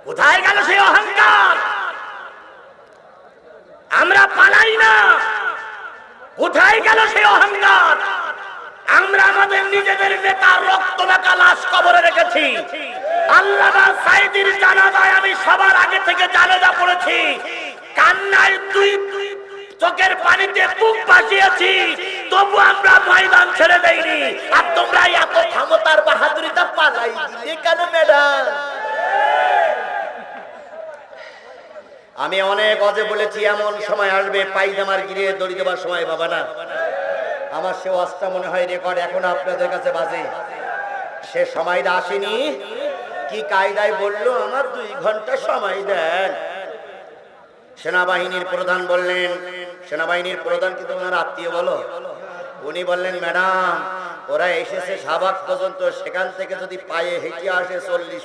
কোথায় গেল সেই অহংকার? আমরা পালাই না, কোথায় গেল সেই অহংকার? আমরা আমাদের নিজেদের নেতার রক্ত মাখা লাশ কবরে রেখেছি। আল্লামা সাঈদীর জানাজায় আমি সবার আগে থেকে জানাজা পড়েছি, কান্নায় দুই চোখের পানিতে বুক ভাসিয়েছি, তবু আমরা ময়দান ছেড়ে দেইনি। আর তোমরা এত ক্ষমতার বাহাদুরিটা পালাই দিলে কেন ম্যাডাম? আমি অনেক অজে বলেছি এমন সময় আসবে পায়জামার গিরে দড়ি দেবার সময় বাবা না। আমার সে ওয়াজটা মনে হয় রেকর্ড এখন আপনাদের কাছে বাজে। সে সময়টা আসেনি, কি কায়দায় বললো আমার 2 ঘন্টা সময় দেন। সেনাবাহিনীর প্রধান বললেন, সেনাবাহিনীর প্রধান কিন্তু ওনার আত্মীয় বলো, উনি বললেন ম্যাডাম ওরা এসেছে শাহবাগ পর্যন্ত, সেখান থেকে যদি পায়ে হেঁটে আসে 40